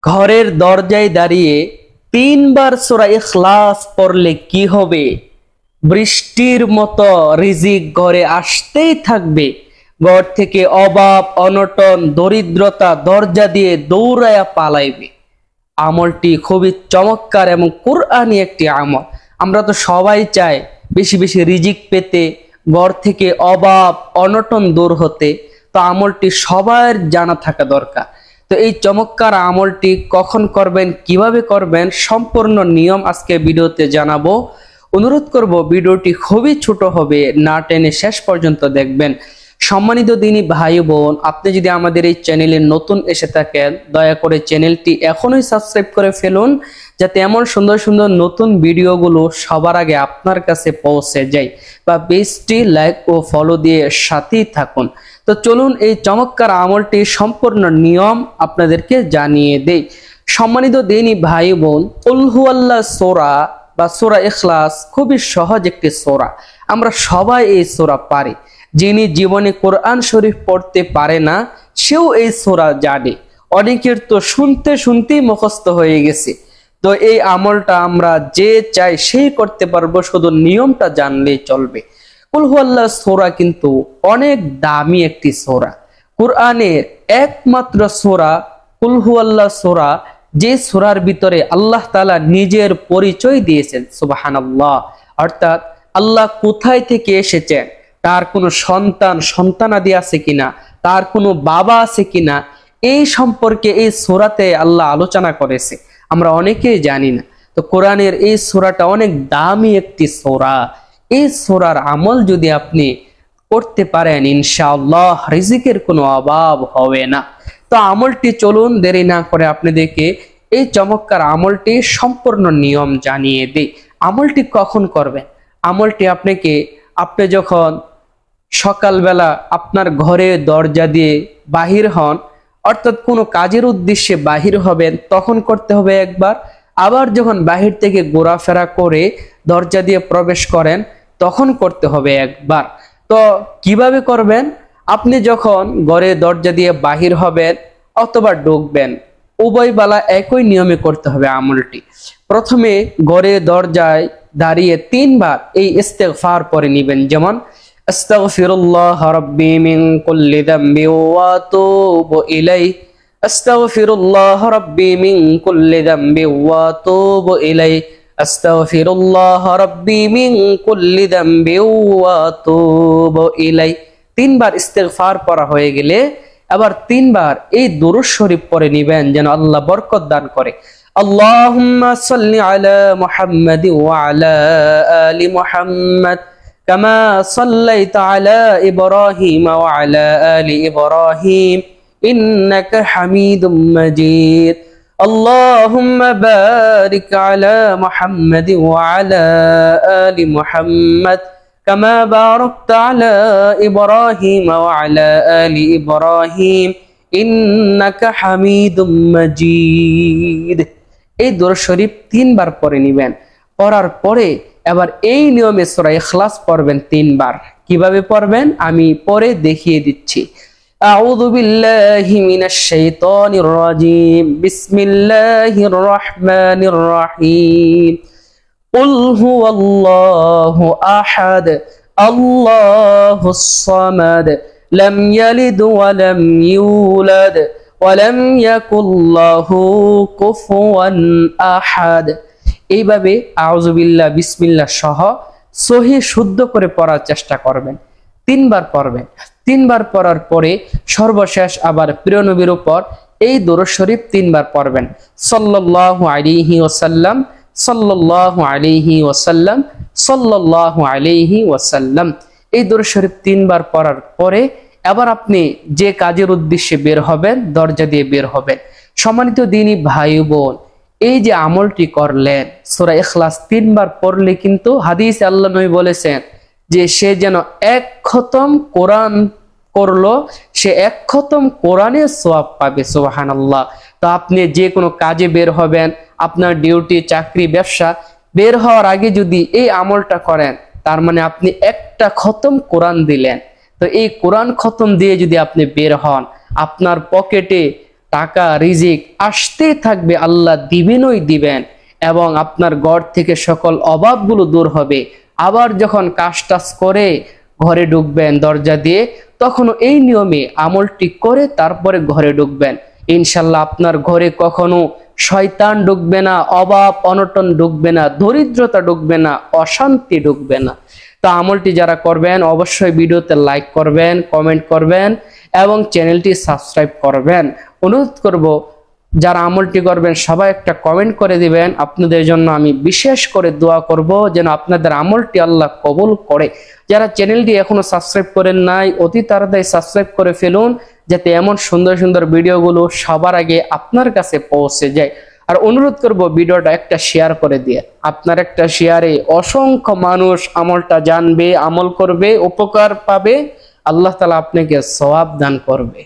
ঘরের দরজায় দাঁড়িয়ে 3 বার সূরা ইখলাস পড়লে কি হবে? বৃষ্টির মতো রিজিক ঘরে আসতেই থাকবে। ঘর থেকে অভাব, অনটন, দরিদ্রতা দরজা দিয়ে দৌড়ায়া পালাইবে। আমলটি খুবই চমৎকার এবং কোরআনি একটি আমল। আমরা তো সবাই চাই বেশি বেশি রিজিক পেতে, ঘর থেকে অভাব অনটন দূর হতে। তো আমলটি সবার জানা থাকা দরকার। তো এই চমৎকার আমলটি কখন করবেন, কিভাবে করবেন, সম্পূর্ণ নিয়ম আজকে ভিডিওতে জানাবো। অনুরোধ করব ভিডিওটি খুবই ছোট হবে, না টেনে শেষ পর্যন্ত দেখবেন। সম্মানিত দিনী ভাই বোন, আপনি যদি আমাদের এই চ্যানেলে নতুন এসে থাকেন, দয়া করে চ্যানেলটি এখনই সাবস্ক্রাইব করে ফেলুন, যাতে এমন সুন্দর সুন্দর নতুন ভিডিওগুলো সবার আগে আপনার কাছে পৌঁছে যায়। বা পেজটি লাইক ও ফলো দিয়ে সাথেই থাকুন। তো চলুন এই চমৎকার আমলটি সম্পূর্ণ নিয়ম আপনাদেরকে জানিয়ে দেই। সম্মানিত দিনী ভাই বোন, কুল হুয়াল্লাহ সূরা বা সূরা ইখলাস খুবই সহজ একটি সূরা। আমরা সবাই এই সূরা পারি। যিনি জীবনে কোরআন শরীফ পড়তে পারে না, সেও এই সূরা জানে। অনেকের তো শুনতে শুনতেই মুখস্থ হয়ে গেছে। তো এই আমলটা আমরা যে চাই সেই করতে পারবো, শুধু নিয়মটা জানলেই চলবে। কুল হুয়াল্লাহ সূরা কিন্তু অনেক দামি একটি সূরা। কোরআনের একমাত্র সূরা কুল হুয়াল্লাহ সূরা, যে সূরার ভিতরে আল্লাহ তাআলা নিজের পরিচয় দিয়েছেন। সুবহানাল্লাহ। অর্থাৎ আল্লাহ কোথায় থেকে এসেছেন, তার কোনো সন্তানাদি আছে কিনা, তার কোনো বাবা আছে কিনা, এই সম্পর্কে এই সূরাতে আল্লাহ আলোচনা করেছে। আমরা অনেকেই জানি না। তো কোরআনের এই সূরাটা অনেক দামি একটি সূরা। এই সূরার আমল যদি আপনি করতে পারেন, ইনশাআল্লাহ রিজিকের কোনো অভাব হবে না। তো আমলটি চলুন দেরি না করে আপনাদেরকে এই চমৎকার আমলটি সম্পূর্ণ নিয়ম জানিয়ে দিই। আমলটি কখন করবেন? আমলটি আপনি যখন সকালবেলা আপনার ঘরে দরজা দিয়ে বাহির হন, অর্থাৎ কোনো কাজের উদ্দেশ্যে বাহির হবেন, তখন করতে হবে একবার। আবার যখন বাহির থেকে ঘোরাফেরা করে দরজা দিয়ে প্রবেশ করেন, তখন করতে হবে একবার। তো কিভাবে করবেন? আপনি যখন ঘরে দরজা দিয়ে বাহির হবেন অথবা ঢুকবেন, উভয় বেলা একই নিয়মে করতে হবে আমলটি। প্রথমে ঘরে দরজায় দাঁড়িয়ে 3 বার এই ইস্তেগফার পড়ে নিবেন। যেমন আস্তাগফিরুল্লাহ রাব্বি মিন কুল্লি যামবি ওয়া আতুবু ইলাইহি, আস্তাগফিরুল্লাহ রাব্বি মিন কুল্লি যামবি ওয়া আতুবু ইলাইহি, আস্তাগফিরুল্লাহ রাব্বি মিন কুল্লি যামবি ওয়া আতুবু ইলাইহি। 3 বার ইস্তেগফার পড়া হয়ে গেলে আবার 3 বার এই দুরূদ শরীফ পড়ে নিবেন, যেন আল্লাহ বরকত দান করে। আল্লাহুম্মা সাল্লি আলা মুহাম্মাদ ওয়া আলা আলি মুহাম্মাদ কামা সাল্লাইতা আলা ইব্রাহিম ওয়া আলা আলি ইব্রাহিম ইন্নাকা হামিদুম মাজিদ। আল্লাহুম্মা বারিক আলা মুহাম্মাদ ওয়া আলা আলি মুহাম্মাদ কামা বারাকতা আলা ইব্রাহিম ওয়া আলা আলি ইব্রাহিম ইন্নাকা হামিদুম মাজিদ। এই দুরূদ শরীফ 3 বার পড়ে নিবেন। পড়ার পরে এবার এই নিয়মে সূরা ইখলাস পড়বেন 3 বার। কিভাবে পড়বেন আমি পরে দেখিয়ে দিচ্ছি। আউযু বিল্লাহি মিনাশ শাইতানির রাজীম। বিসমিল্লাহির রহমানির রহিম। কুল হুয়াল্লাহু আহাদ, আল্লাহুস সামাদ, লাম ইয়ালিদ ওয়া লাম ইউলাদ ওয়া লাম ইয়াকুল লাহু কুফুয়ান আহাদ। এইভাবে আউযু বিল্লাহ, বিসমিল্লাহ সহ সহি শুদ্ধ করে পড়ার চেষ্টা করবেন। 3 বার পড়বেন। 3 বার পড়ার পরে সর্বশেষ আবার প্রিয় নবীর উপর এই দুরূদ শরীফ 3 বার পড়বেন। সাল্লাল্লাহু আলাইহি ওয়াসাল্লাম, সাল্লাল্লাহু আলাইহি ওয়াসাল্লাম, সাল্লাল্লাহু আলাইহি ওয়াসাল্লাম। এই দুরূদ শরীফ 3 বার পড়ার পরে এবার আপনি যে কাজের উদ্দেশ্যে বের হবেন, দরজা দিয়ে বের হবেন। সম্মানিত দ্বীনী ভাই বোন, এই যে আমলটি করলেন সূরা ইখলাস 3 বার পড়লে কিন্তু হাদিসে আল্লাহ নবী বলেছেন যে সে যেন 1 খতম কোরআন করলো, সে 1 খতম কোরআনের সওয়াব পাবে। সুবহানাল্লাহ। তো আপনি যে কোনো কাজে বের হবেন, আপনার ডিউটি, চাকরি, ব্যবসা, বের হওয়ার আগে যদি এই আমলটা করেন, তার মানে আপনি 1টা খতম কোরআন দিলেন। তো এই কোরআন খতম দিয়ে যদি আপনি বের হন, আপনার পকেটে টাকা রিজিক আসতেই থাকবে, আল্লাহ দিবেনই দিবেন, এবং আপনার ঘর থেকে সকল অভাবগুলো দূর হবে। আবার যখন কাজ টাজ করে ঘরে ঢুকবেন দরজা দিয়ে, তখনও এই নিয়মে আমলটি করে তারপরে ঘরে ঢুকবেন। ইনশাল্লাহ আপনার ঘরে কখনো শয়তান ঢুকবে না, অভাব অনটন ঢুকবে না, দরিদ্রতা ঢুকবে না, অশান্তি ঢুকবে না। তো আমলটি যারা করবেন অবশ্যই ভিডিওতে লাইক করবেন, কমেন্ট করবেন এবং চ্যানেলটি সাবস্ক্রাইব করবেন। অনুরোধ করব যারা আমলটি করবেন সবাই একটা কমেন্ট করে দিবেন। আপনাদের জন্য আমি বিশেষ করে দোয়া করব যেন আপনাদের আমলটি আল্লাহ কবুল করে। যারা চ্যানেলটি এখনো সাবস্ক্রাইব করেন নাই অতি তাড়াতাড়ি সাবস্ক্রাইব করে ফেলুন, যাতে এমন সুন্দর সুন্দর ভিডিওগুলো সবার আগে আপনার কাছে পৌঁছে যায়। আর অনুরোধ করব ভিডিওটা একটা শেয়ার করে দিয়ে, আপনার একটা শেয়ারে অসংখ্য মানুষ আমলটা জানবে, আমল করবে, উপকার পাবে, আল্লাহ তাআলা আপনাকে সওয়াব দান করবে।